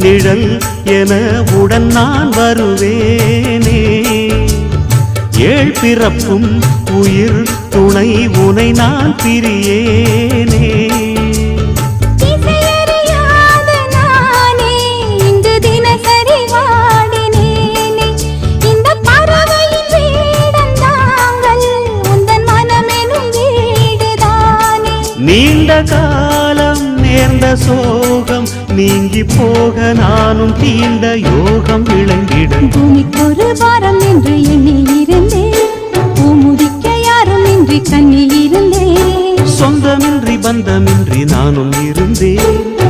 நிழல் என உடன் நான் வருவேனே. ஏழ் பிறப்பும் உயிர் துணை உனை நான் பிரியேனே. நீண்ட காலம் நேர்ந்த சோகம் நீங்கி போக நானும் தீண்ட யோகம் விளங்கிடும். பூமிக்கொரு வாரம் என்று எண்ணி இருந்தேன், பூமுடிக்க யாரும் இன்றி கண்ணி இருந்தேன். சொந்தமின்றி பந்தமின்றி நானும் இருந்தேன்.